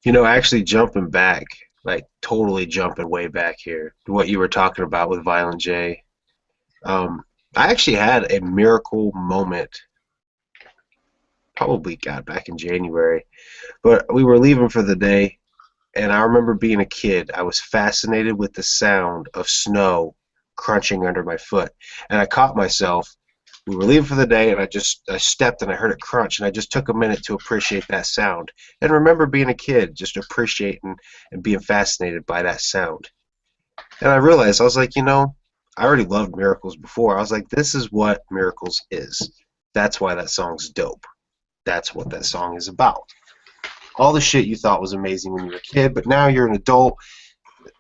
Actually jumping back, like totally jumping way back here to what you were talking about with Violent J. Um, I actually had a miracle moment, probably got back in January, but we were leaving for the day, and I remember being a kid. I was fascinated with the sound of snow crunching under my foot, and I caught myself. We were leaving for the day, and I stepped and I heard it crunch, and I just took a minute to appreciate that sound. And remember being a kid, just appreciating and being fascinated by that sound. And I realized, I was like, I already loved Miracles before. I was like, this is what Miracles is. That's why that song's dope. That's what that song is about. All the shit you thought was amazing when you were a kid, but now you're an adult.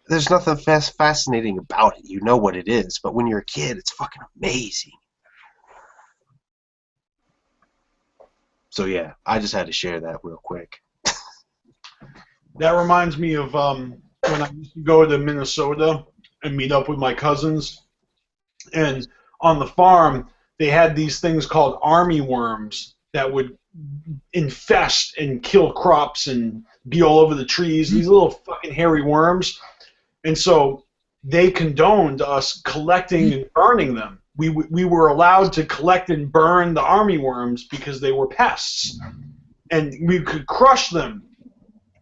There's nothing fascinating about it. You know what it is. But when you're a kid, it's fucking amazing. So yeah, I just had to share that real quick. That reminds me of when I used to go to Minnesota and meet up with my cousins. And on the farm, they had these things called army worms that would infest and kill crops and be all over the trees. These little fucking hairy worms. And so they condoned us collecting and burning them. We were allowed to collect and burn the army worms because they were pests, and we could crush them.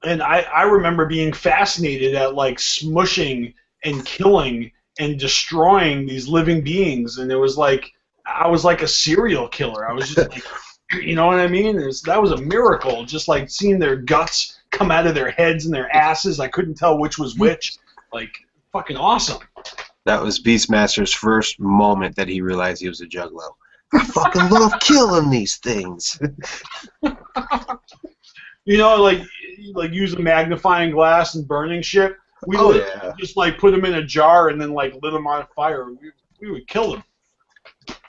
And I remember being fascinated at like smushing and killing and destroying these living beings, and it was like I was like a serial killer. I was just like, you know what I mean? That was a miracle, just like seeing their guts come out of their heads and their asses. I couldn't tell which was which. Like, fucking awesome. That was Beastmaster's first moment that he realized he was a juggalo. I fucking love killing these things. Like use a magnifying glass and burning shit. We would just like put them in a jar and then like lit them on fire. We would kill them.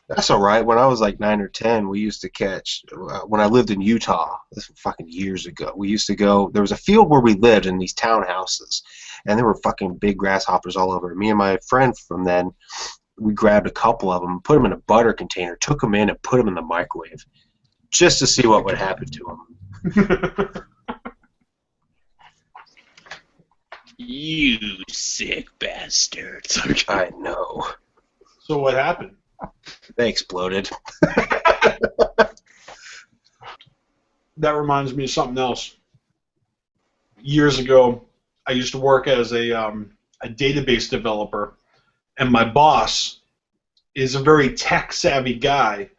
That's all right. When I was like 9 or 10, we used to catch. When I lived in Utah, this was fucking years ago. We used to go. There was a field where we lived in these townhouses, and there were fucking big grasshoppers all over. Me and my friend from then, we grabbed a couple of them, put them in a butter container, took them in, and put them in the microwave, just to see what would happen to them. You sick bastards. I know. So what happened? They exploded. That reminds me of something else. Years ago, I used to work as a database developer, and my boss is a very tech-savvy guy,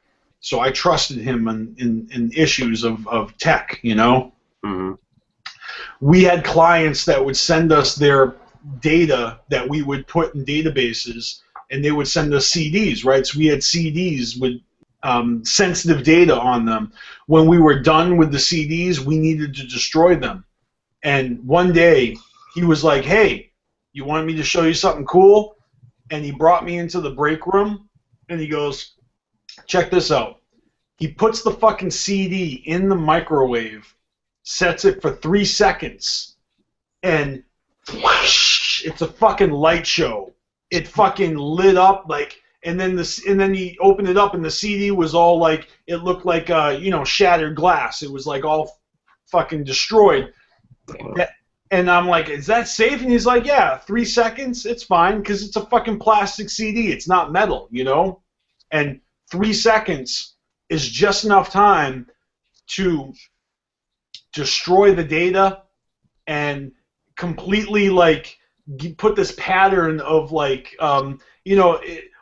so I trusted him in issues of tech, you know? Mm-hmm. We had clients that would send us their data that we would put in databases, and they would send us CDs, right? So we had CDs with sensitive data on them. When we were done with the CDs, we needed to destroy them. And one day, he was like, hey, you want me to show you something cool? And he brought me into the break room, and he goes, check this out. He puts the fucking CD in the microwave, sets it for 3 seconds, and whoosh, it's a fucking light show. It fucking lit up like, and then he opened it up, and the CD was all like, it looked like shattered glass. It was like all fucking destroyed. And I'm like, is that safe? And he's like, yeah, 3 seconds, it's fine, because it's a fucking plastic CD. It's not metal, you know? And 3 seconds is just enough time to destroy the data and completely, like, put this pattern of, like,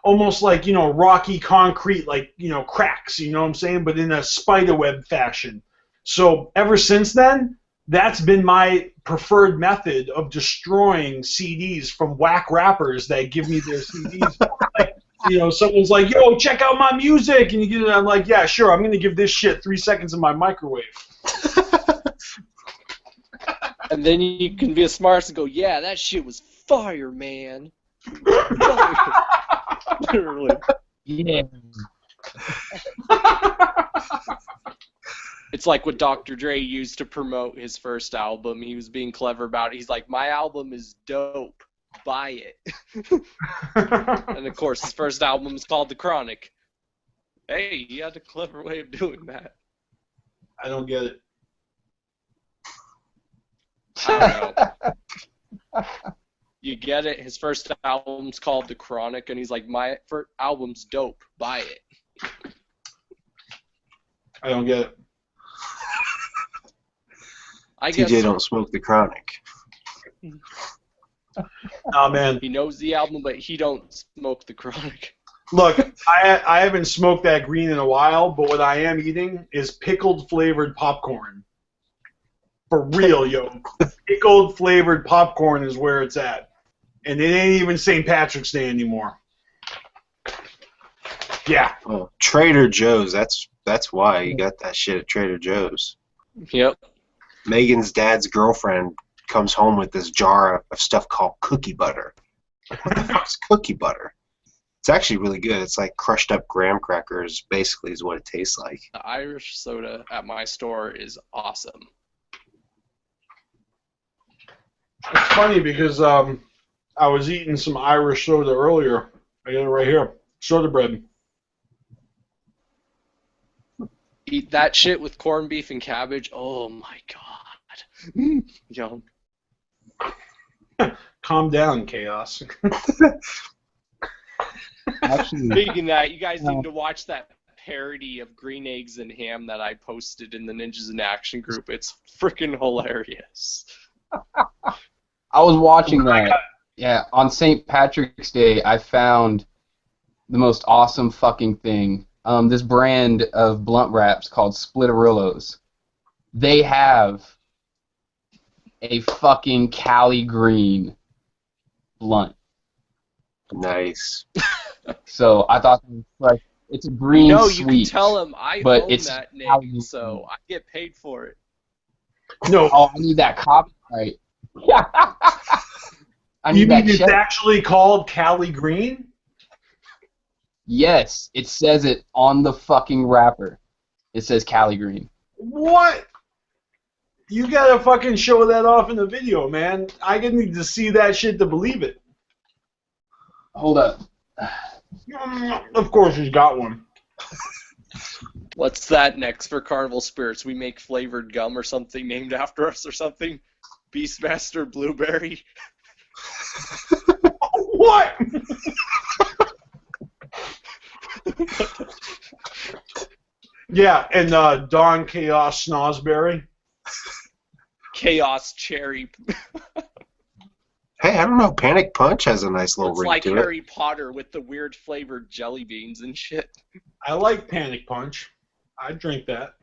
almost like, rocky concrete, like, cracks, you know what I'm saying? But in a spiderweb fashion. So ever since then, that's been my preferred method of destroying CDs from whack rappers that give me their CDs. Like, someone's like, yo, check out my music, and you get it. I'm like, yeah, sure, I'm going to give this shit 3 seconds in my microwave. And then you can be a smartass and go, yeah, that shit was fire, man. Literally. Yeah. It's like what Dr. Dre used to promote his first album. He was being clever about it. He's like, my album is dope. Buy it. And, of course, his first album is called The Chronic. Hey, he had a clever way of doing that. I don't get it. I don't know. You get it? His first album's called The Chronic, and he's like, my first album's dope. Buy it. I don't get it. I guess TJ don't smoke the Chronic. Oh, man. he knows the album, but he don't smoke The Chronic. Look, I haven't smoked that green in a while, but what I am eating is pickled flavored popcorn. For real, yo. Pickled flavored popcorn is where it's at. And it ain't even St. Patrick's Day anymore. Yeah. Oh, Trader Joe's. That's why you got that shit at Trader Joe's. Yep. Megan's dad's girlfriend comes home with this jar of stuff called cookie butter. Like, what the fuck's cookie butter? It's actually really good. It's like crushed up graham crackers, basically, is what it tastes like. The Irish soda at my store is awesome. It's funny because I was eating some Irish soda earlier. I got it right here. Soda bread. Eat that shit with corned beef and cabbage. Oh my god. Yum. Calm down, Chaos. Actually, Speaking of that, you guys need to watch that parody of Green Eggs and Ham that I posted in the Ninjas in Action group. It's freaking hilarious. I was watching that. Yeah, on St. Patrick's Day, I found the most awesome fucking thing. This brand of blunt wraps called Splitterillos. They have a fucking Cali Green blunt. Nice. So I thought, like, it's a green No, sweet. you can tell him I but own it's that Cali name, so I get paid for it. No, Oh, I need that copyright. I you need that mean it's check. actually called Cali Green? Yes, it says it on the fucking wrapper. It says Cali Green. What? You gotta fucking show that off in the video, man. I need to see that shit to believe it. Hold up. Of course he's got one. What's that next for Carnival Spirits? We make flavored gum or something named after us or something? Beastmaster Blueberry? What? Yeah, and Don Chaos Snosberry. Chaos Cherry. Hey, I don't know. Panic Punch has a nice little It's ring like to Harry Potter with the weird flavored jelly beans and shit. I like Panic Punch. I'd drink that.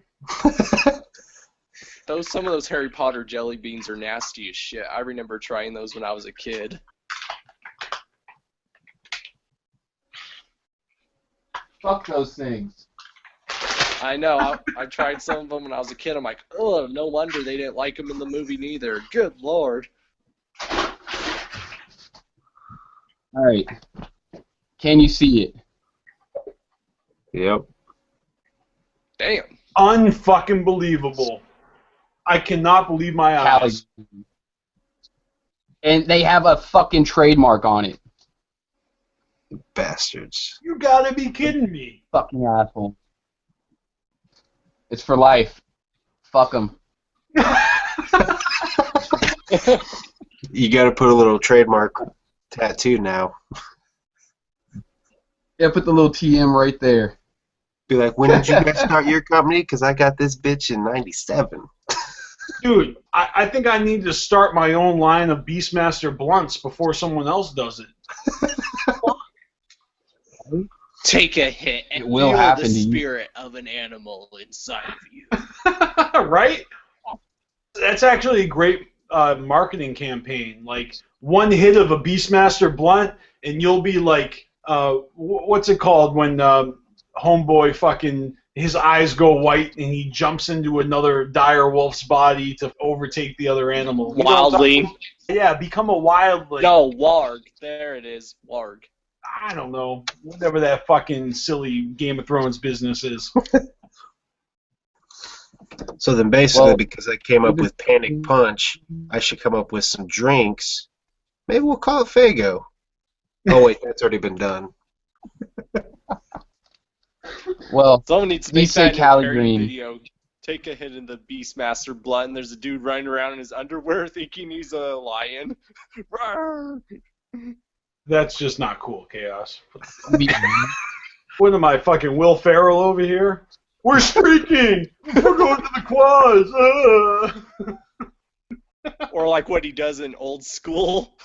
it. Some of those Harry Potter jelly beans are nasty as shit. I remember trying those when I was a kid. Fuck those things. I know. I tried some of them when I was a kid. I'm like, oh, no wonder they didn't like them in the movie neither. Good lord. All right. Can you see it? Yep. Damn. Unfucking believable. I cannot believe my Cali eyes. Green. And they have a fucking trademark on it. Bastards. You gotta be kidding me. Fucking asshole. It's for life. Fuck them. You got to put a little trademark tattoo now. Yeah, put the little TM right there. Be like, when did you guys start your company? Because I got this bitch in '97. Dude, I think I need to start my own line of Beastmaster blunts before someone else does it. Take a hit and It will feel happen the to you. spirit of an animal inside of you. Right? That's actually a great marketing campaign. Like, one hit of a Beastmaster blunt, and you'll be like, what's it called when Homeboy fucking, his eyes go white and he jumps into another dire wolf's body to overtake the other animal. You know what I'm talking Wildling. about? Yeah, become a wildling. No, Warg. There it is. Warg. I don't know. Whatever that fucking silly Game of Thrones business is. So then basically, Well, because I came up with Panic Punch, I should come up with some drinks. Maybe we'll call it Fago. Oh, wait, that's already been done. Well, Someone needs to You make say that in a Cali parody Green. video. take a hit in the Beastmaster blunt, and there's a dude running around in his underwear thinking he's a lion. That's just not cool, Chaos. What am I, fucking Will Ferrell over here? We're streaking! We're going to the quads! Or like what he does in Old School.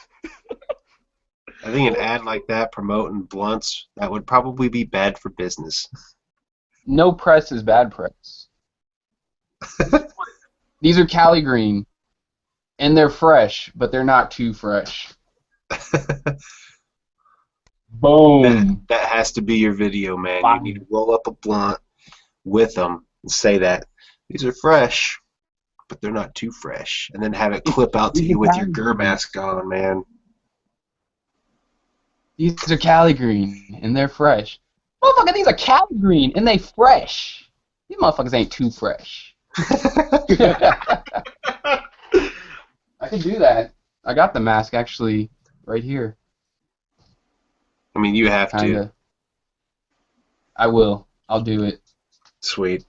I think an ad like that promoting blunts, that would probably be bad for business. No press is bad press. These are Cali Green, and they're fresh, but they're not too fresh. Boom. That has to be your video, man. Wow. You need to roll up a blunt with them and say that. These are fresh, but they're not too fresh. And then have it clip out to you with your Gur mask on, man. These are Cali Green, and they're fresh. Motherfucker, these are Cali Green, and they fresh. These motherfuckers ain't too fresh. I can do that. I got the mask, actually, right here. I mean, you have Kinda. to. I will. I'll do it. Sweet.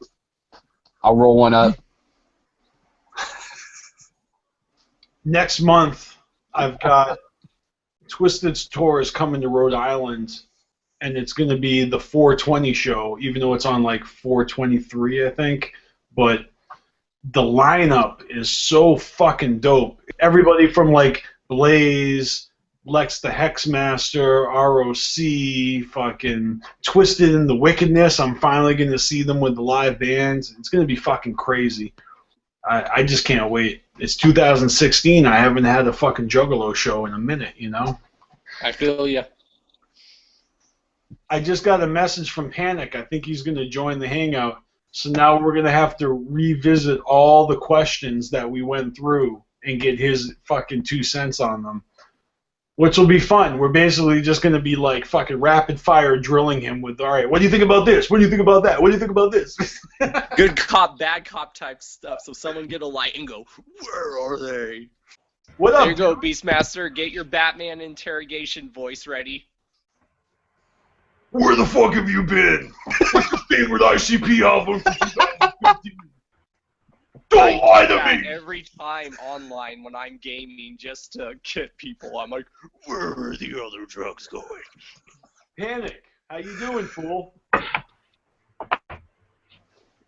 I'll roll one up. Next month, I've got Twisted's tour is coming to Rhode Island, and it's going to be the 420 show, even though it's on like 423, I think. But the lineup is so fucking dope. Everybody from like Blaze, Lex the Hexmaster, ROC, fucking Twisted in the Wickedness. I'm finally going to see them with the live bands. It's going to be fucking crazy. I just can't wait. It's 2016. I haven't had a fucking Juggalo show in a minute, you know? I feel ya. I just got a message from Panic. I think he's going to join the Hangout. So now we're going to have to revisit all the questions that we went through and get his fucking 2 cents on them. Which will be fun. We're basically just going to be like fucking rapid fire drilling him with, all right, what do you think about this? What do you think about that? What do you think about this? Good cop, bad cop type stuff. So someone get a light and go, where are they? What up? There you go, Beastmaster. Get your Batman interrogation voice ready. Where the fuck have you been? What's your favorite ICP album from 2015? Don't lie to me! Every time online when I'm gaming just to get people, I'm like, where are the other drugs going? Panic, how you doing, fool?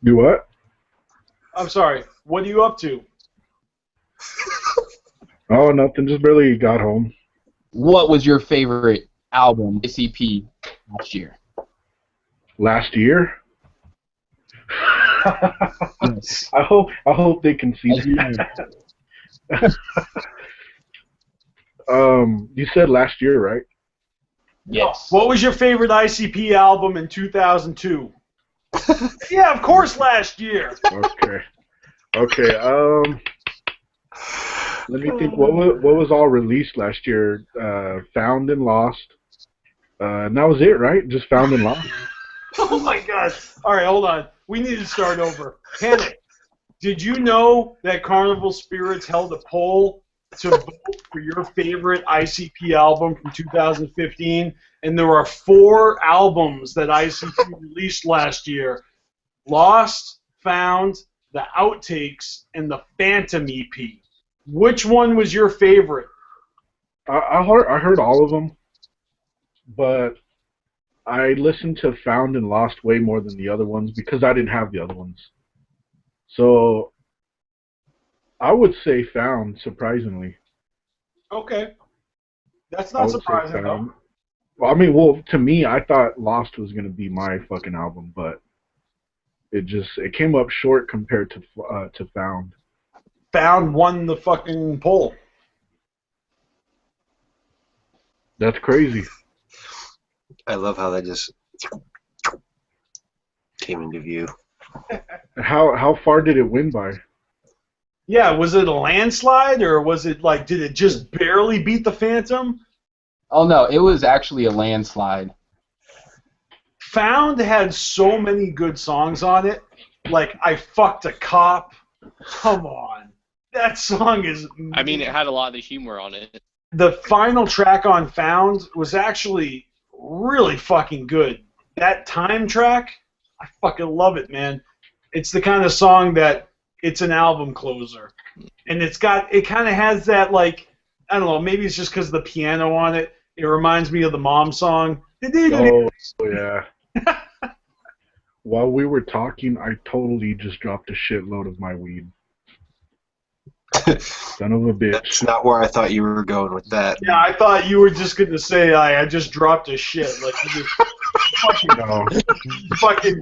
Do what? I'm sorry, what are you up to? Oh, nothing. Just barely got home. What was your favorite album, ICP, last year? Last year? Yes. I hope they can see that. You said last year, right? Yes. What was your favorite ICP album in 2002? Yeah, of course, last year. Okay. Let me think. What was all released last year? Found and Lost. And that was it, right? Just Found and Lost. Oh my God! All right, hold on. We need to start over. Panic. Did you know that CarnivalSpirits held a poll to vote for your favorite ICP album from 2015? And there are 4 albums that ICP released last year: Lost, Found, The Outtakes, and the Phantom EP. Which one was your favorite? I heard all of them, but I listened to Found and Lost way more than the other ones because I didn't have the other ones. So I would say Found, surprisingly. Okay. That's not surprising, though. Well, I mean, well, to me, I thought Lost was going to be my fucking album, but it came up short compared to Found. Found won the fucking poll. That's crazy. I love how that just came into view. How far did it win by? Yeah, was it a landslide, or was it like, did it just barely beat the Phantom? Oh, no, it was actually a landslide. Found had so many good songs on it. Like, I Fucked a Cop. Come on. That song is... I mean, it had a lot of the humor on it. The final track on Found was actually really fucking good. That Time track, I fucking love it, man. It's the kind of song that it's an album closer, and it kind of has that, like, I don't know, maybe it's just because of the piano on it. It reminds me of the Mom song. Oh yeah. While we were talking, I totally just dropped a shitload of my weed. Son of a bitch. That's not where I thought you were going with that. Yeah, I thought you were just going to say, I just dropped a shit. Like, you just No. fucking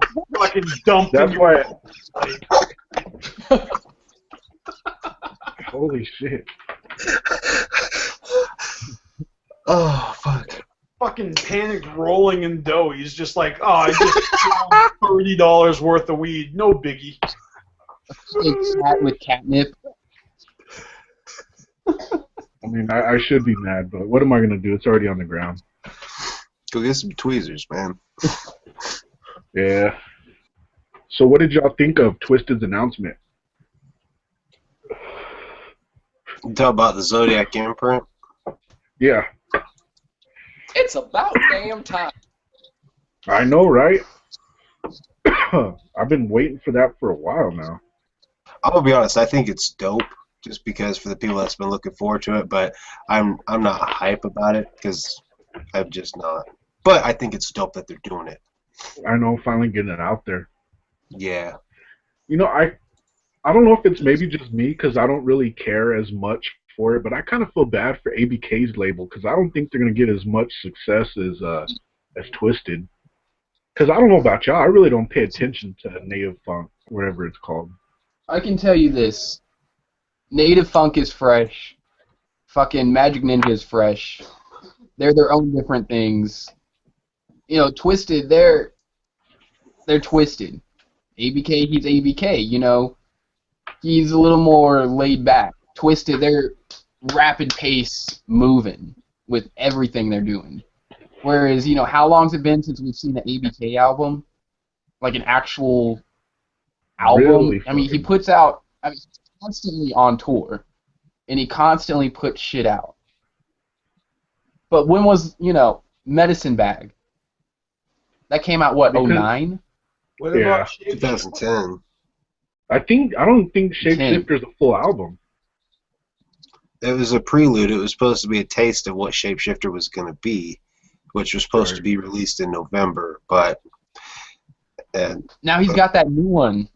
dumped That's in why. your... Holy shit. Oh, fuck. Fucking panicked rolling in dough. He's just like, oh, I just sold $30 worth of weed. No biggie. Big cat with catnip. I mean, I should be mad, but what am I going to do? It's already on the ground. Go get some tweezers, man. Yeah. So what did y'all think of Twisted's announcement? You talk about the Zodiac imprint? Yeah. It's about damn time. I know, right? I've been waiting for that for a while now. I'm gonna be honest. I think it's dope, just because for the people that's been looking forward to it. But I'm not hype about it because I'm just not. But I think it's dope that they're doing it. I know, finally getting it out there. Yeah. You know, I don't know if it's maybe just me because I don't really care as much for it, but I kind of feel bad for ABK's label because I don't think they're gonna get as much success as Twisted. Because I don't know about y'all, I really don't pay attention to Native Funk, whatever it's called. I can tell you this. Native Funk is fresh. Fucking Magic Ninja is fresh. They're their own different things. You know, Twisted, they're Twisted. ABK, he's ABK, you know. He's a little more laid back. Twisted, they're rapid pace moving with everything they're doing. Whereas, you know, how long's it been since we've seen an ABK album? Like an actual album? Really? I mean, he puts out, he's constantly on tour. And he constantly puts shit out. But when was, you know, Medicine Bag? That came out, what, 09? What Yeah. about 2010. I don't think Shapeshifter's a full album. It was a prelude. It was supposed to be a taste of what Shapeshifter was going to be, which was supposed to be released in November. But now he's got that new one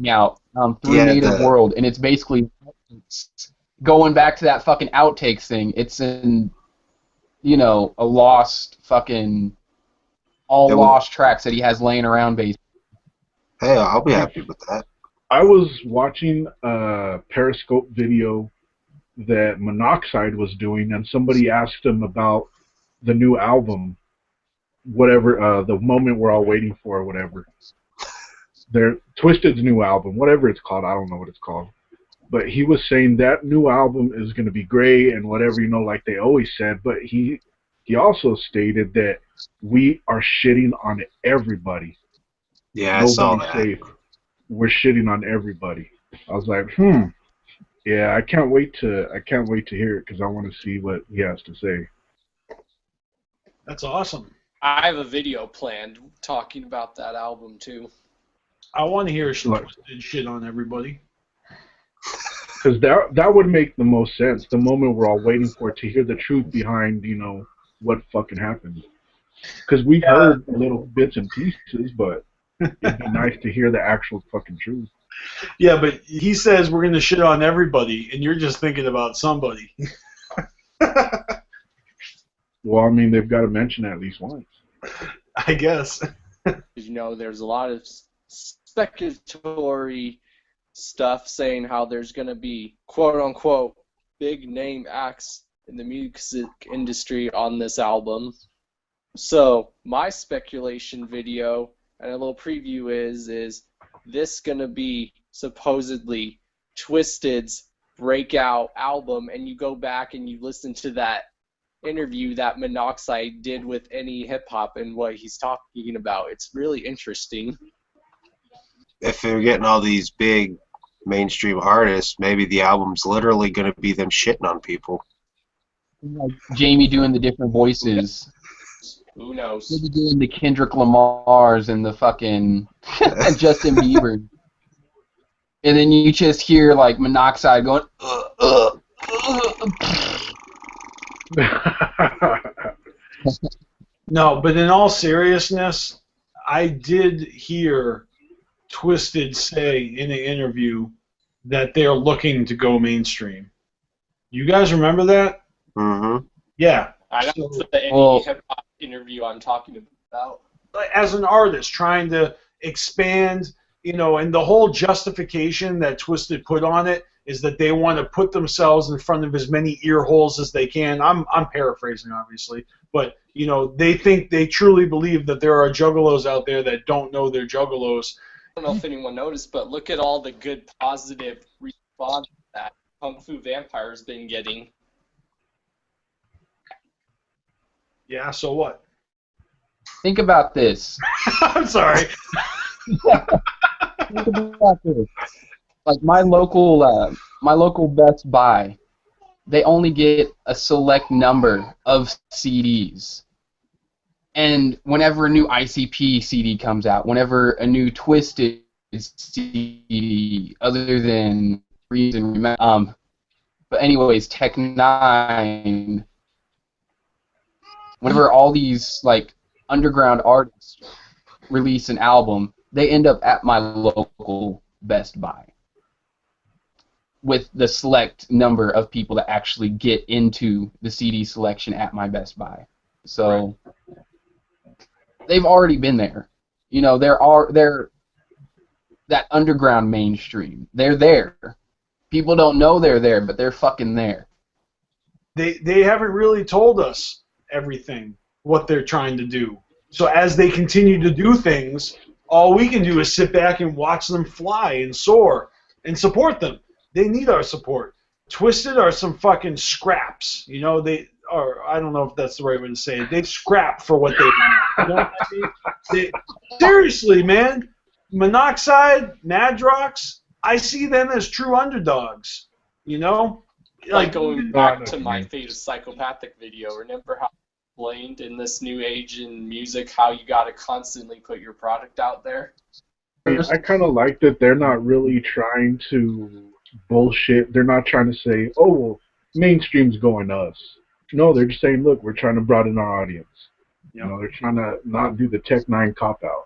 out, Through Native World, and it's basically going back to that fucking outtakes thing. It's in, you know, a lost fucking lost tracks that he has laying around basically. Hey, I'll be happy with that. I was watching a Periscope video that Monoxide was doing, and somebody asked him about the new album, whatever, the moment we're all waiting for, or whatever. Their Twisted's new album, whatever it's called, I don't know what it's called. But he was saying that new album is going to be great and whatever, you know, like they always said. But he also stated that we are shitting on everybody. Yeah, I saw that. Safe. We're shitting on everybody. I was like, yeah, I can't wait to hear it because I want to see what he has to say. That's awesome. I have a video planned talking about that album too. I want to hear Twisted shit on everybody. Because that would make the most sense. The moment we're all waiting for it to hear the truth behind, you know, what fucking happened. Because we've heard little bits and pieces, but it'd be nice to hear the actual fucking truth. Yeah, but he says we're going to shit on everybody, and you're just thinking about somebody. Well, I mean, they've got to mention it at least once. I guess. You know, there's a lot of speculatory stuff saying how there's going to be quote-unquote big name acts in the music industry on this album. So my speculation video and a little preview is this going to be supposedly Twisted's breakout album, and you go back and you listen to that interview that Monoxide did with Any Hip Hop and what he's talking about. It's really interesting. If they're getting all these big mainstream artists, maybe the album's literally going to be them shitting on people. Like Jamie doing the different voices. Who knows? Maybe doing the Kendrick Lamars and the fucking Justin Bieber. and then you just hear like Monoxide going, No, but in all seriousness, I did hear Twisted say in an interview that they're looking to go mainstream. You guys remember that? Mm-hmm. Yeah. I don't know the hip hop interview I'm talking about. As an artist, trying to expand, and the whole justification that Twisted put on it is that they want to put themselves in front of as many ear holes as they can. I'm paraphrasing, obviously, but they truly believe that there are juggalos out there that don't know they're juggalos. I don't know if anyone noticed, but look at all the good positive response that Kung Fu Vampire's been getting. Yeah, so what? Think about this. I'm sorry. Think about this. Like my local Best Buy, they only get a select number of CDs. And whenever a new ICP CD comes out, whenever a new Twisted CD, other than Reason, but anyways, Tech 9, whenever all these like underground artists release an album, they end up at my local Best Buy with the select number of people that actually get into the CD selection at my Best Buy. So they've already been there. They're that underground mainstream. They're there. People don't know they're there, but they're fucking there. They haven't really told us everything, what they're trying to do. So as they continue to do things, all we can do is sit back and watch them fly and soar and support them. They need our support. Twisted are some fucking scraps. They are, I don't know if that's the right way to say it. They scrap for what they want. You know what I mean? Seriously, man. Monoxide, Madrox, I see them as true underdogs. Like going back to my Fate of Psychopathic video, remember how I explained in this new age in music how you got to constantly put your product out there? I kind of like that they're not really trying to bullshit. They're not trying to say, oh, well, mainstream's going to us. No, they're just saying, look, we're trying to broaden our audience. Yep. They're trying to not do the Tech 9 cop-out.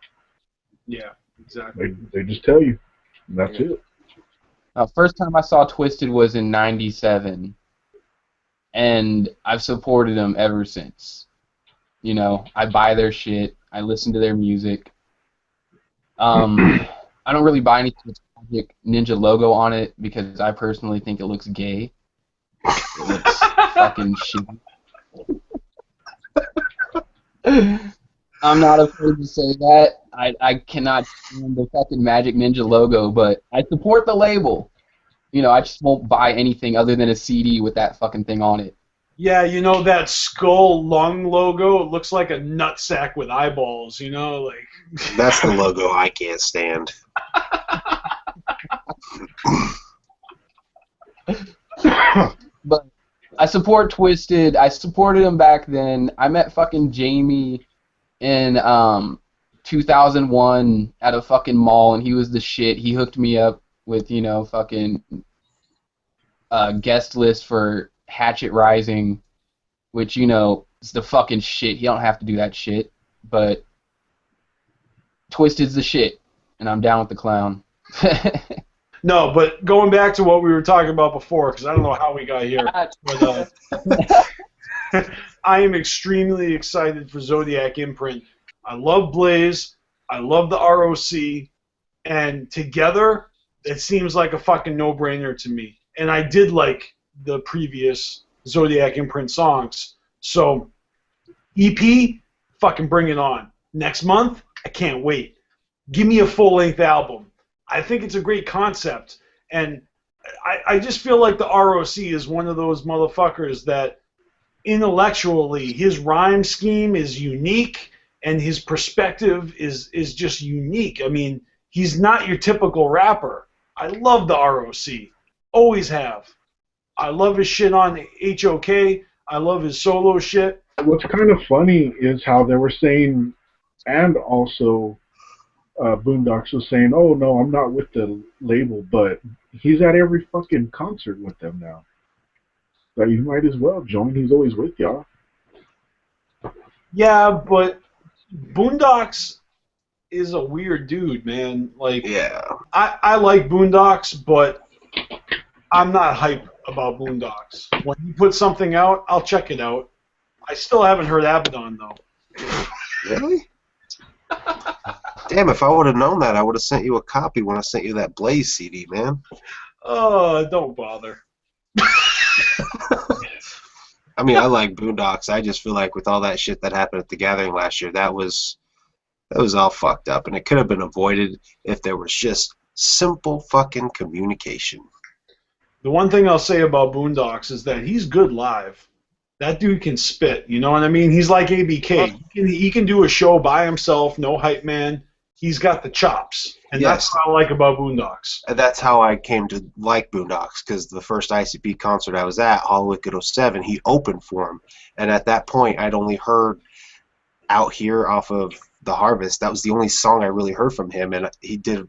Yeah, exactly. They just tell you. And that's it. First time I saw Twisted was in '97, and I've supported them ever since. I buy their shit. I listen to their music. I don't really buy anything with Project Ninja logo on it because I personally think it looks gay. It looks fucking shitty. I'm not afraid to say that. I cannot stand the fucking Magic Ninja logo, but I support the label. I just won't buy anything other than a CD with that fucking thing on it. Yeah, that skull lung logo, it looks like a nutsack with eyeballs, like... That's the logo I can't stand. But I support Twisted. I supported him back then. I met fucking Jamie in 2001 at a fucking mall, and he was the shit. He hooked me up with, fucking guest list for Hatchet Rising, which, is the fucking shit. You don't have to do that shit, but Twisted's the shit, and I'm down with the clown. No, but going back to what we were talking about before, because I don't know how we got here, but I am extremely excited for Zodiac Imprint. I love Blaze, I love the ROC, and together, it seems like a fucking no-brainer to me. And I did like the previous Zodiac Imprint songs. So, EP, fucking bring it on. Next month, I can't wait. Give me a full-length album. I think it's a great concept, and I just feel like the ROC is one of those motherfuckers that intellectually his rhyme scheme is unique, and his perspective is just unique. I mean, he's not your typical rapper. I love the ROC. Always have. I love his shit on HOK. I love his solo shit. What's kind of funny is how they were saying, and also Boondocks was saying, "Oh no, I'm not with the label," but he's at every fucking concert with them now. So you might as well join. He's always with y'all. Yeah, but Boondocks is a weird dude, man. Like, Yeah. I like Boondocks, but I'm not hype about Boondocks. When he puts something out, I'll check it out. I still haven't heard Abaddon, though. Really? Damn, if I would have known that, I would have sent you a copy when I sent you that Blaze CD, man. Oh, don't bother. I mean, I like Boondocks. I just feel like with all that shit that happened at the Gathering last year, that was all fucked up, and it could have been avoided if there was just simple fucking communication. The one thing I'll say about Boondocks is that he's good live. That dude can spit, you know what I mean? He's like ABK. He can do a show by himself, no hype man. He's got the chops, and that's what I like about Boondocks. That's how I came to like Boondocks, because the first ICP concert I was at, Hollow Wicked 07, he opened for him, and at that point I'd only heard Out Here off of The Harvest. That was the only song I really heard from him, and he did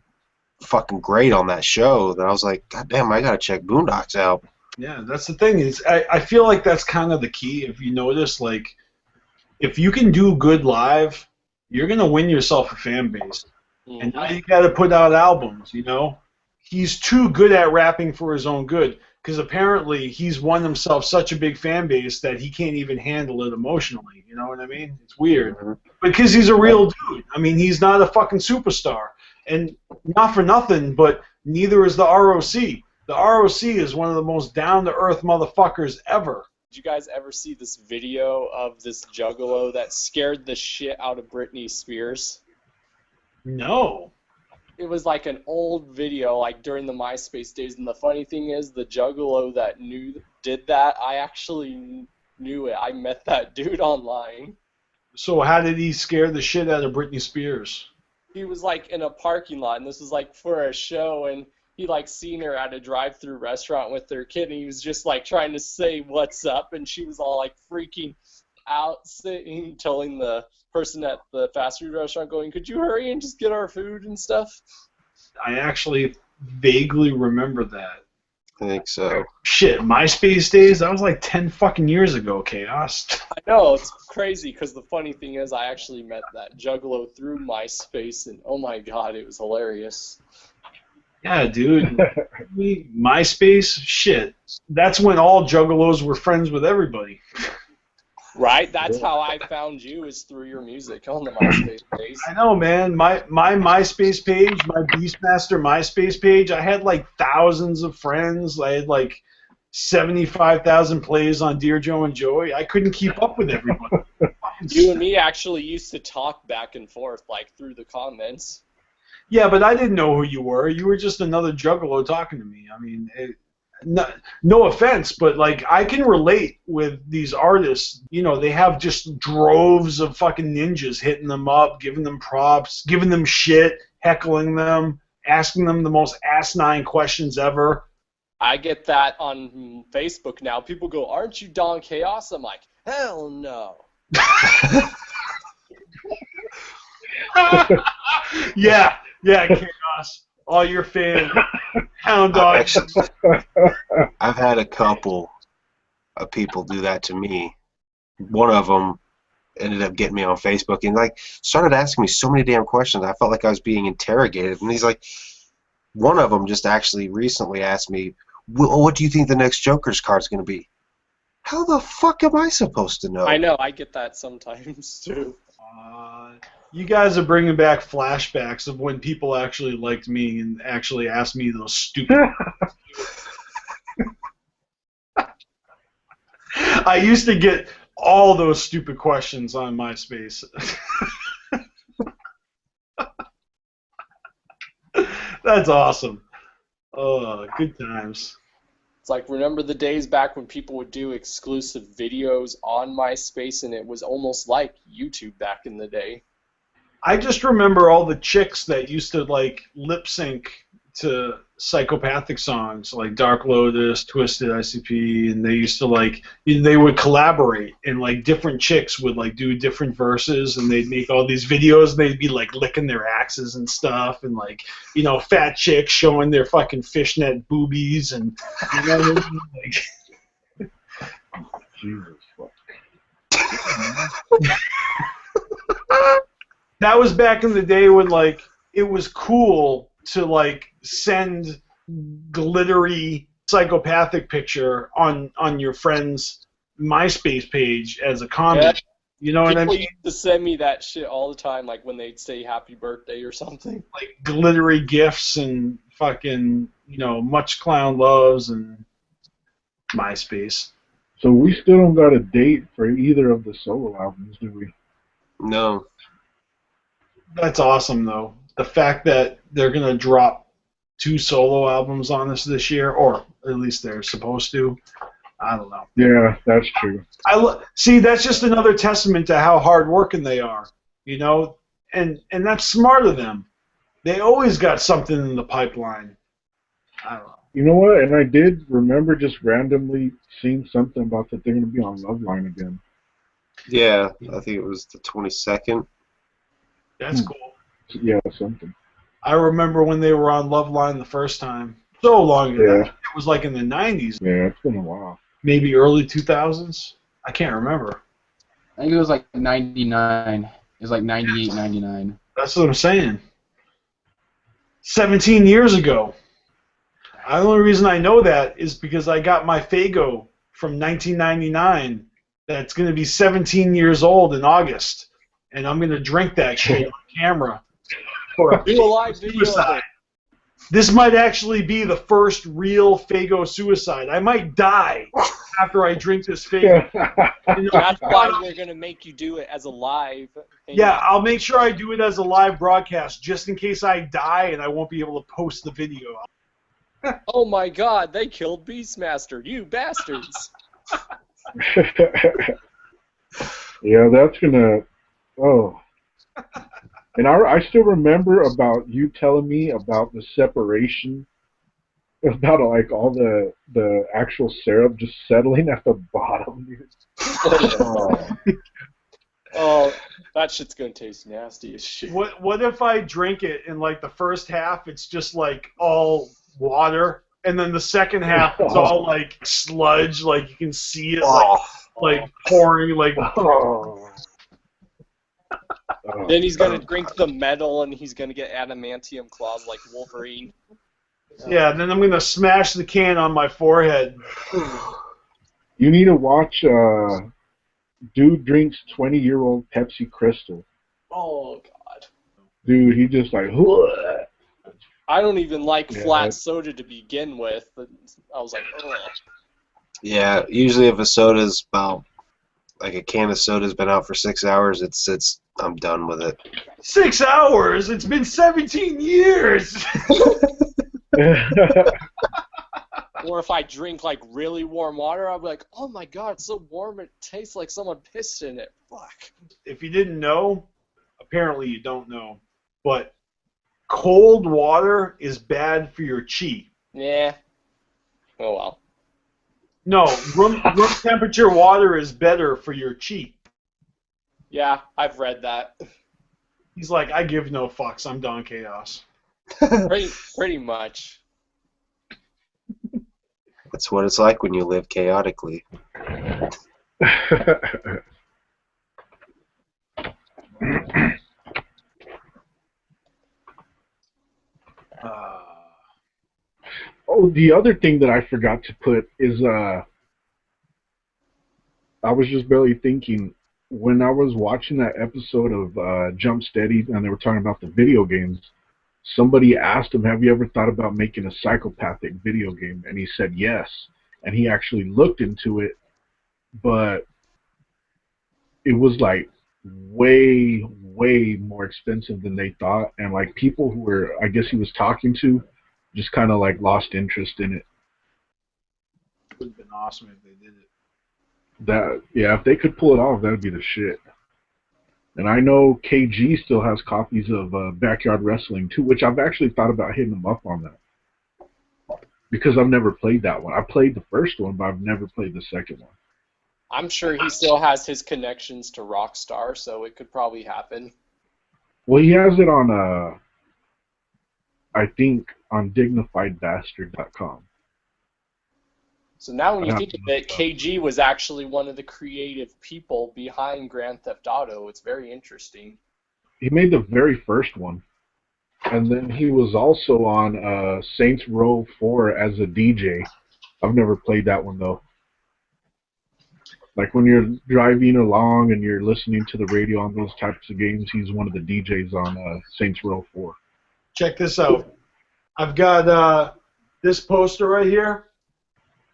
fucking great on that show that I was like, God damn, I gotta check Boondocks out. Yeah, that's the thing. Is I feel like that's kind of the key. If you notice, like, if you can do good live, you're gonna win yourself a fan base. Mm-hmm. And now you got to put out albums. You know, he's too good at rapping for his own good, because apparently he's won himself such a big fan base that he can't even handle it emotionally. You know what I mean? It's weird. Mm-hmm. Because he's a real dude. I mean, he's not a fucking superstar. And not for nothing, but neither is the ROC. The ROC is one of the most down-to-earth motherfuckers ever. Did you guys ever see this video of this juggalo that scared the shit out of Britney Spears? No. It was like an old video, like during the MySpace days, and the funny thing is, the juggalo that did that, I actually knew it. I met that dude online. So how did he scare the shit out of Britney Spears? He was like in a parking lot, and this was like for a show, and he like seen her at a drive-through restaurant with her kid, and he was just like trying to say what's up, and she was all like freaking out, telling the person at the fast food restaurant, going, "Could you hurry and just get our food and stuff?" I actually vaguely remember that. I think so. Shit, MySpace days? That was like 10 fucking years ago, Chaos. I know, it's crazy, because the funny thing is, I actually met that juggalo through MySpace, and oh my god, it was hilarious. Yeah, dude. MySpace? Shit. That's when all juggalos were friends with everybody. Right? That's how I found you, is through your music on the MySpace page. I know, man. My MySpace page, my Beastmaster MySpace page, I had like thousands of friends. I had like 75,000 plays on Dear Joe and Joey. I couldn't keep up with everybody. You and me actually used to talk back and forth, like, through the comments. Yeah, but I didn't know who you were. You were just another juggalo talking to me. I mean, no offense, but like, I can relate with these artists. You know, they have just droves of fucking ninjas hitting them up, giving them props, giving them shit, heckling them, asking them the most asinine questions ever. I get that on Facebook now. People go, "Aren't you Don Chaos?" I'm like, hell no. Yeah, Chaos. All your fans, hound dogs. I've had a couple of people do that to me. One of them ended up getting me on Facebook and like started asking me so many damn questions. I felt like I was being interrogated. And he's like, one of them just actually recently asked me, "Well, what do you think the next Joker's card's going to be?" How the fuck am I supposed to know? I know, I get that sometimes too. You guys are bringing back flashbacks of when people actually liked me and actually asked me those stupid. I used to get all those stupid questions on MySpace. That's awesome. Oh, good times. It's like, remember the days back when people would do exclusive videos on MySpace, and it was almost like YouTube back in the day. I just remember all the chicks that used to like lip sync to psychopathic songs like Dark Lotus, Twisted, ICP, and they used to like they would collaborate, and like different chicks would like do different verses, and they'd make all these videos, and they'd be like licking their axes and stuff, and like fat chicks showing their fucking fishnet boobies, and like. Jesus fuck. That was back in the day when like it was cool to like send glittery psychopathic picture on your friend's MySpace page as a comment. Yeah. You know what I People mean? used to send me that shit all the time, like when they'd say happy birthday or something. Like glittery gifts and fucking Much Clown Loves and MySpace. So we still don't got a date for either of the solo albums, do we? No. That's awesome though. The fact that they're gonna drop 2 solo albums on us this year, or at least they're supposed to. I don't know. Yeah, that's true. See, that's just another testament to how hard-working they are, and that's smart of them. They always got something in the pipeline. I don't know. You know what? And I did remember just randomly seeing something about that they're going to be on Loveline again. Yeah, I think it was the 22nd. That's cool. Yeah, something. I remember when they were on Loveline the first time. So long ago. Yeah. It was like in the 90s. Yeah, it's been a while. Maybe early 2000s. I can't remember. I think it was like 99. It was like 98, 99. That's what I'm saying. 17 years ago. The only reason I know that is because I got my Faygo from 1999 that's going to be 17 years old in August. And I'm going to drink that shit on camera. For Do a live video of suicide. it. This might actually be the first real Faygo suicide. I might die after I drink this Faygo. That's why we're going to make you do it as a live thing. Yeah, I'll make sure I do it as a live broadcast just in case I die and I won't be able to post the video. Oh my god, they killed Beastmaster, you bastards. Yeah, that's gonna. Oh. And I still remember about you telling me about the separation, about like all the actual syrup just settling at the bottom, dude. Oh. Oh, that shit's gonna taste nasty as shit. What if I drink it and like the first half it's just like all water, and then the second half it's all like sludge, like you can see it like pouring like. Oh. Then he's gonna drink the metal and he's gonna get adamantium claws like Wolverine. Yeah, and then I'm gonna smash the can on my forehead. You need to watch. Dude drinks 20-year-old Pepsi Crystal. Oh god. Dude, he just like. I don't even like Yeah, flat that's- soda to begin with, but I was like, ugh. Yeah, usually if a soda's about, like a can of soda's been out for 6 hours, I'm done with it. 6 hours? It's been 17 years! Or if I drink like really warm water, I'll be like, oh my god, it's so warm it tastes like someone pissed in it. Fuck. If you didn't know, apparently you don't know, but cold water is bad for your chi. Yeah. Oh well. No, room temperature water is better for your chi. Yeah, I've read that. He's like, I give no fucks, I'm Don Chaos. Pretty much. That's what it's like when you live chaotically. Oh, the other thing that I forgot to put is I was just barely thinking when I was watching that episode of Jump Steady and they were talking about the video games. Somebody asked him, "Have you ever thought about making a psychopathic video game?" And he said yes. And he actually looked into it, but it was like way more expensive than they thought. And like people who were, I guess he was talking to, just kind of like lost interest in it. It would have been awesome if they did it. If they could pull it off, that'd be the shit. And I know KG still has copies of Backyard Wrestling too, which I've actually thought about hitting them up on that. because I've never played that one. I played the first one, but I've never played the second one. I'm sure he still has his connections to Rockstar, so it could probably happen. Well, he has it on, I think, on dignifiedbastard.com. So now when you I'd think have of to it, look it up. KG was actually one of the creative people behind Grand Theft Auto. It's very interesting. He made the very first one. And then he was also on Saints Row 4 as a DJ. I've never played that one, though. Like when you're driving along and you're listening to the radio on those types of games, he's one of the DJs on Saints Row 4. Check this out. I've got this poster right here.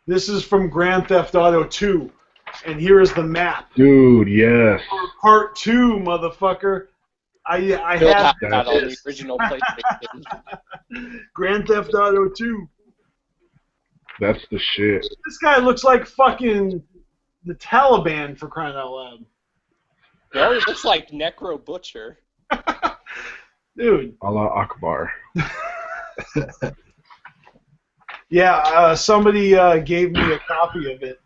This is from Grand Theft Auto 2, and here is the map. Dude, yes. Part 2, motherfucker. I Still have have that on the original PlayStation. Grand Theft Auto 2. That's the shit. This guy looks like fucking the Taliban, for crying out loud. He already looks like Necro Butcher. Dude. Allah Akbar. Yeah, somebody gave me a copy of it.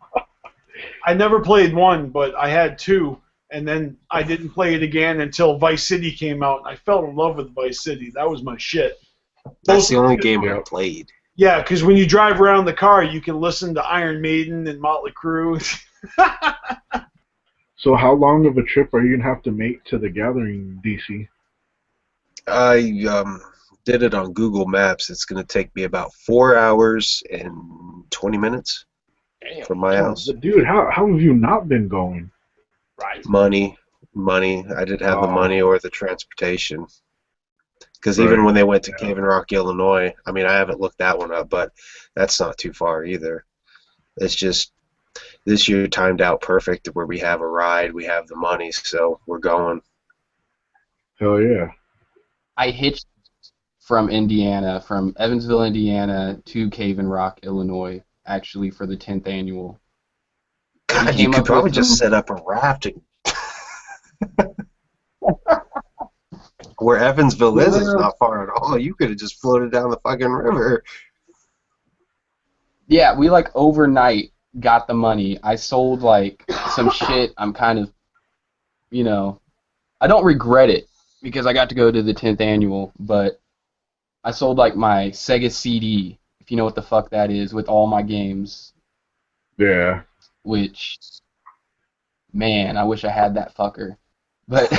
I never played 1, but I had 2, and then I didn't play it again until Vice City came out, and I fell in love with Vice City. That was my shit. That's the only game I played. Yeah, because when you drive around the car, you can listen to Iron Maiden and Motley Crue. So how long of a trip are you going to have to make to the gathering, DC? I did it on Google Maps. It's going to take me about 4 hours and 20 minutes from my house. Dude, how have you not been going? Right. Money. I didn't have the money or the transportation. Because even Right. when they went to Cave and Rock, Illinois, I mean, I haven't looked that one up, but that's not too far either. It's just this year timed out perfect where we have a ride, we have the money, so we're going. Hell yeah. I hitched from Indiana, from Evansville, Indiana, to Cave and Rock, Illinois, actually for the 10th annual. God, came you could up probably with just them. set up a rafting. Where Evansville is, it's not far at all. You could have just floated down the fucking river. Yeah, we like overnight got the money. I sold like some shit. I'm kind of, I don't regret it because I got to go to the 10th annual, but I sold like my Sega CD, if you know what the fuck that is, with all my games, Yeah. which, man, I wish I had that fucker. But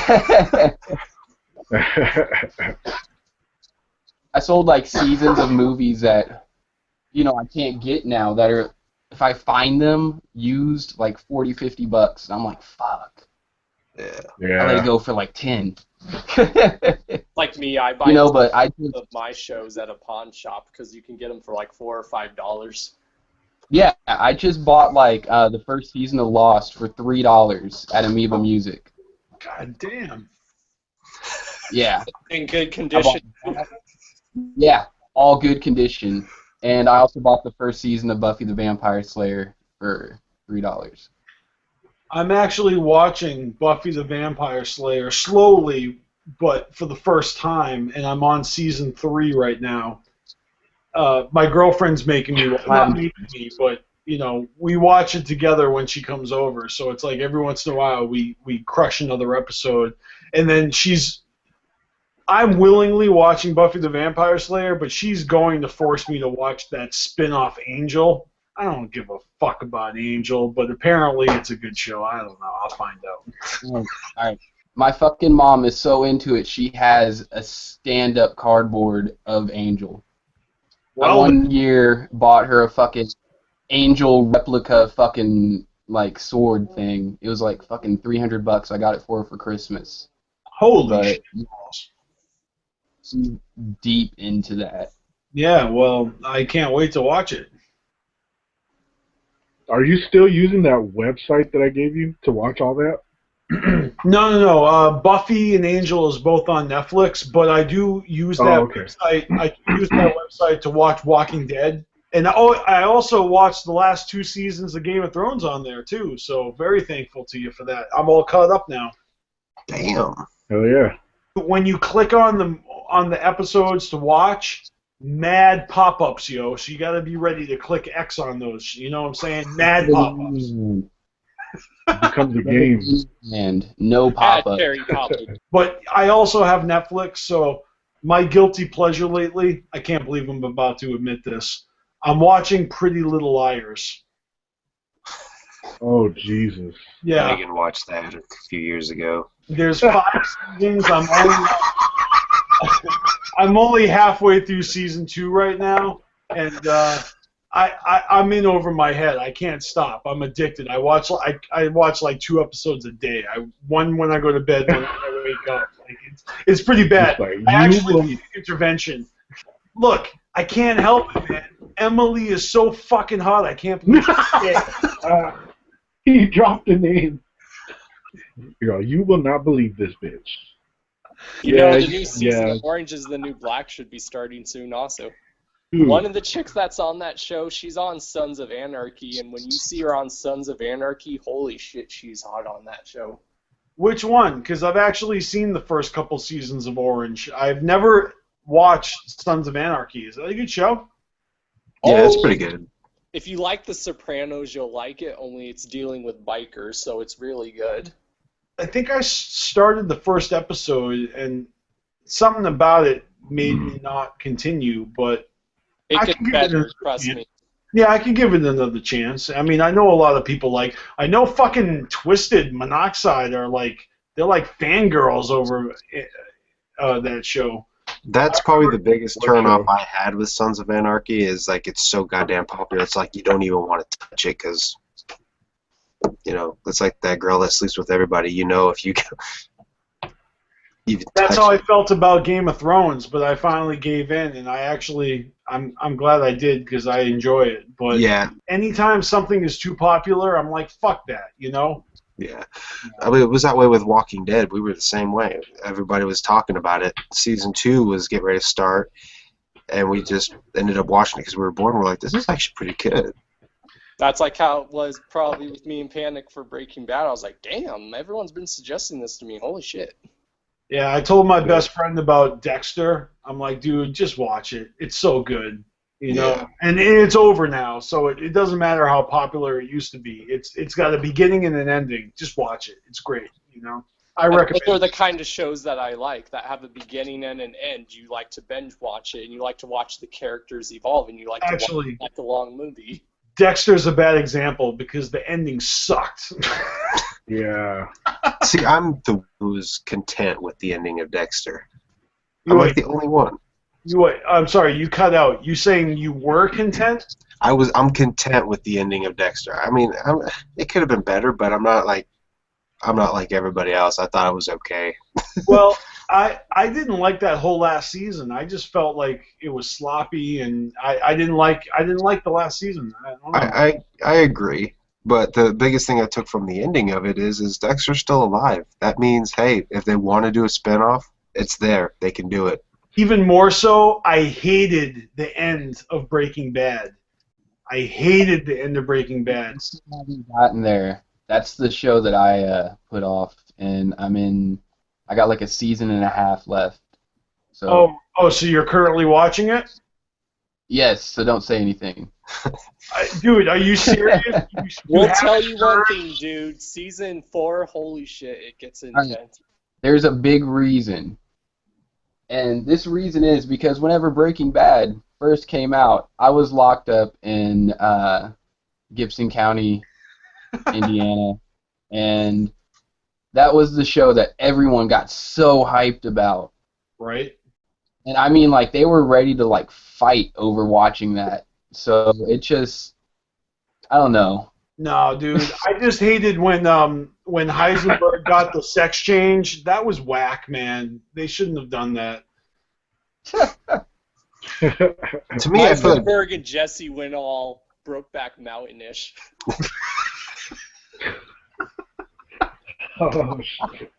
I sold like seasons of movies that, I can't get now that are, if I find them used, like $40-50, and I'm like, fuck. Yeah. I let it Yeah. go for like 10. Like me, I buy But I just, of my shows at a pawn shop because you can get them for like $4 or $5. yeah, I just bought like the first season of Lost for $3 at Amoeba Music. God damn. Yeah. In good condition. Yeah, all good condition. And I also bought the first season of Buffy the Vampire Slayer for $3. I'm actually watching Buffy the Vampire Slayer slowly, but for the first time, and I'm on season 3 right now. My girlfriend's making me, not making me, but we watch it together when she comes over. So it's like every once in a while we crush another episode, and then I'm willingly watching Buffy the Vampire Slayer, but she's going to force me to watch that spin-off Angel. I don't give a fuck about Angel, but apparently it's a good show. I don't know. I'll find out. All right. My fucking mom is so into it, she has a stand-up cardboard of Angel. I one year bought her a fucking Angel replica fucking like sword thing. It was like fucking $300. I got it for her for Christmas. Holy shit. She's deep into that. Yeah, well, I can't wait to watch it. Are you still using that website that I gave you to watch all that? No. Buffy and Angel is both on Netflix, but I do use that website. I use that website to watch Walking Dead, and I also watched the last 2 seasons of Game of Thrones on there too. So very thankful to you for that. I'm all caught up now. Damn. Hell yeah. When you click on the episodes to watch, mad pop-ups, yo. So you got to be ready to click X on those. You know what I'm saying? Mad pop-ups. It becomes a game. And no At pop-up. Cherry Poppin'. But I also have Netflix, so my guilty pleasure lately, I can't believe I'm about to admit this. I'm watching Pretty Little Liars. Oh, Jesus. Yeah. Megan watched that a few years ago. There's 5 seasons. I'm only halfway through season 2 right now, and I'm in over my head. I can't stop. I'm addicted. I watch like 2 episodes a day. One when I go to bed, one when I wake up. Like it's pretty bad. It's like, I actually you need intervention. Look, I can't help it, man. Emily is so fucking hot. I can't believe it. He dropped the name. You will not believe this bitch. You know, the new Yeah, season yeah. of Orange is the New Black should be starting soon also. Dude, One of the chicks that's on that show, she's on Sons of Anarchy, and when you see her on Sons of Anarchy, holy shit, she's hot on that show. Which one? Because I've actually seen the first couple seasons of Orange. I've never watched Sons of Anarchy. Is that a good show? Yeah, it's pretty good. If you like The Sopranos, you'll like it, only it's dealing with bikers, so it's really good. I think I started the first episode, and something about it made me not continue, but It I gets can give it better, a trust chance. me. Yeah, I can give it another chance. I mean, I know a lot of people I know fucking Twisted Monoxide are they're like fangirls over that show. That's probably the biggest What turnoff show? I had with Sons of Anarchy is like it's so goddamn popular. It's like you don't even want to touch it because, you know, it's like that girl that sleeps with everybody. You know, if you even That's touch how I it. felt about Game of Thrones, but I finally gave in, and I'm glad I did because I enjoy it. But Yeah, anytime something is too popular, I'm like, fuck that, you know? yeah. I mean, it was that way with Walking Dead. We were the same way. Everybody was talking about it. Season 2 was getting ready to start, and we just ended up watching it because we were bored. And we're like, this is actually pretty good. That's like how it was probably with me and Panic for Breaking Bad. I was like, damn, everyone's been suggesting this to me. Holy shit. Yeah, I told my best friend about Dexter. I'm like, dude, just watch it. It's so good, you know. Yeah. And it's over now, so it doesn't matter how popular it used to be. It's got a beginning and an ending. Just watch it. It's great, you know. I recommend. Those are the kind of shows that I like, that have a beginning and an end. You like to binge watch it, and you like to watch the characters evolve, and you like to Actually, watch like a long movie. Dexter's a bad example because the ending sucked. yeah. See, I'm the one who's content with the ending of Dexter. You I'm wait, like the only one. I'm sorry, you cut out. You saying you were content? I'm content with the ending of Dexter. I mean, it could have been better, but I'm not like everybody else. I thought it was okay. Well, I didn't like that whole last season. I just felt like it was sloppy, and I didn't like the last season. I don't know. I agree, but the biggest thing I took from the ending of it is Dexter's still alive. That means, hey, if they want to do a spinoff, it's there. They can do it. Even more so, I hated the end of Breaking Bad. I hated the end of Breaking Bad. I still haven't gotten there. That's the show that I put off, and I got like a season and a half left. So So you're currently watching it? yes, so don't say anything. Dude, are you serious? We'll tell you one thing, dude. Season 4, holy shit, it gets intense. There's a big reason. And this reason is because whenever Breaking Bad first came out, I was locked up in Gibson County, Indiana, and that was the show that everyone got so hyped about. Right? And I mean, like, they were ready to, like, fight over watching that. So it just, I don't know. No, dude. I just hated when Heisenberg got the sex change. That was whack, man. They shouldn't have done that. To me, I feel like Heisenberg and Jesse went all Brokeback Mountain-ish. Oh, shit.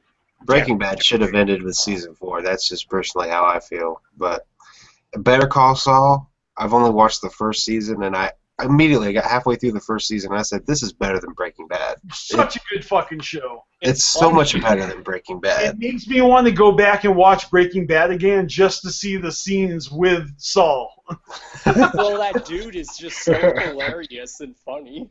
Breaking Bad should have ended with season 4. That's just personally how I feel. But Better Call Saul, I've only watched the first season, and immediately I got halfway through the first season. And I said, "This is better than Breaking Bad." Such a good fucking show. It's so much better than Breaking Bad. It makes me want to go back and watch Breaking Bad again just to see the scenes with Saul. Well, that dude is just so hilarious and funny.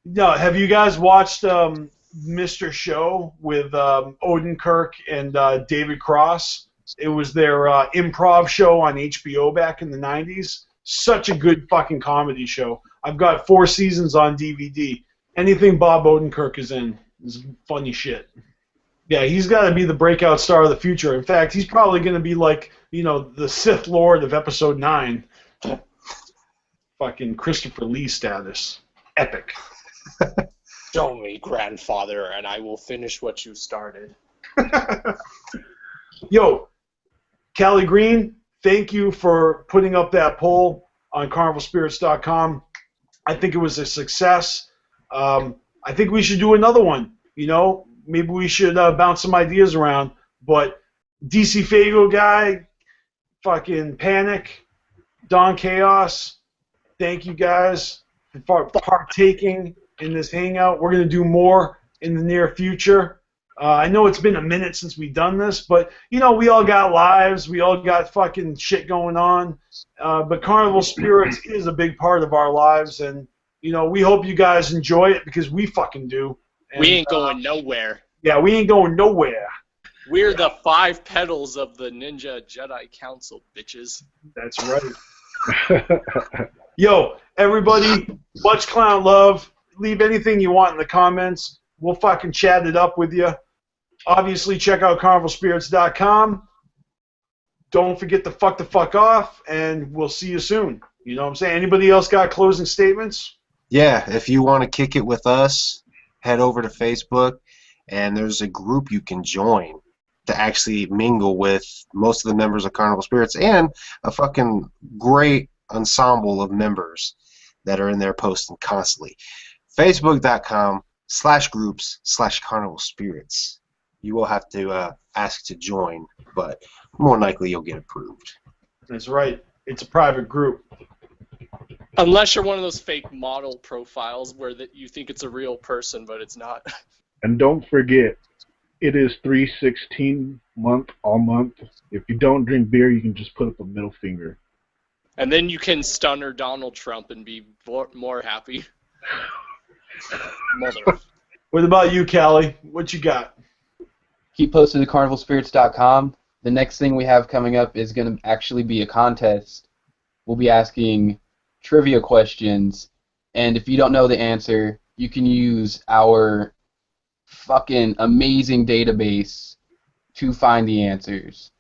No, have you guys watched Mr. Show with Odenkirk and David Cross? It was their improv show on HBO back in the 90s. Such a good fucking comedy show. I've got 4 seasons on DVD. Anything Bob Odenkirk is in is funny shit. Yeah, he's got to be the breakout star of the future. In fact, he's probably going to be like, the Sith Lord of Episode 9. Fucking Christopher Lee status. Epic. Show me, grandfather, and I will finish what you started. Yo, Callie Green, thank you for putting up that poll on CarnivalSpirits.com. I think it was a success. I think we should do another one. Maybe we should bounce some ideas around. But DC Fago guy, fucking Panic, Don Chaos, thank you guys for partaking in this hangout. We're going to do more in the near future. I know it's been a minute since we've done this, but, we all got lives. We all got fucking shit going on. But Carnival Spirits is a big part of our lives, and, we hope you guys enjoy it because we fucking do. And, we ain't going nowhere. Yeah, we ain't going nowhere. We're the 5 pedals of the Ninja Jedi Council, bitches. That's right. Yo, everybody, much clown love. Leave anything you want in the comments. We'll fucking chat it up with you. Obviously, check out CarnivalSpirits.com. Don't forget to fuck the fuck off, and we'll see you soon. You know what I'm saying? Anybody else got closing statements? Yeah, if you want to kick it with us, head over to Facebook, and there's a group you can join to actually mingle with most of the members of Carnival Spirits and a fucking great ensemble of members that are in there posting constantly. Facebook.com/groups/Carnival Spirits. You will have to ask to join, but more likely you'll get approved. That's right. It's a private group. Unless you're one of those fake model profiles where you think it's a real person, but it's not. And don't forget, it is 3/16 month all month. If you don't drink beer, you can just put up a middle finger. And then you can stunner Donald Trump and be more happy. Mother. What about you, Callie? What you got? Keep posted to CarnivalSpirits.com. The next thing we have coming up is going to actually be a contest. We'll be asking trivia questions, and if you don't know the answer, you can use our fucking amazing database to find the answers.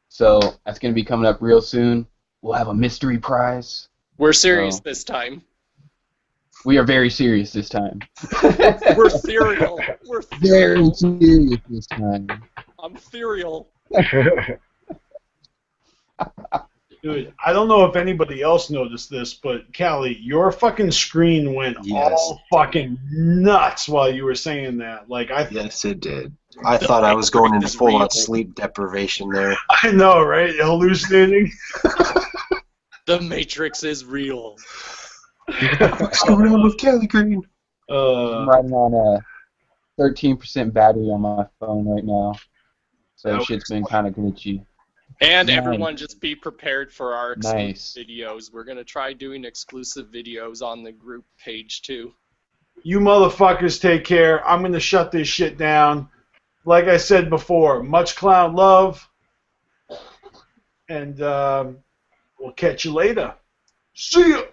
So that's going to be coming up real soon. We'll have a mystery prize. We're serious this time. We are very serious this time. We're cereal. We're Very serious this time. I'm cereal. Dude, I don't know if anybody else noticed this, but Callie, your fucking screen went all fucking nuts while you were saying that. Yes, it did. I thought I was going into full-on sleep deprivation there. I know, right? Hallucinating. The Matrix is real. What's going on with Callie Green? I'm riding on a 13% battery on my phone right now, so shit's been kind of glitchy. And everyone just be prepared for our Nice. exclusive videos. We're going to try doing exclusive videos on the group page, too. You motherfuckers take care. I'm going to shut this shit down. Like I said before, much clown love. And we'll catch you later. See ya!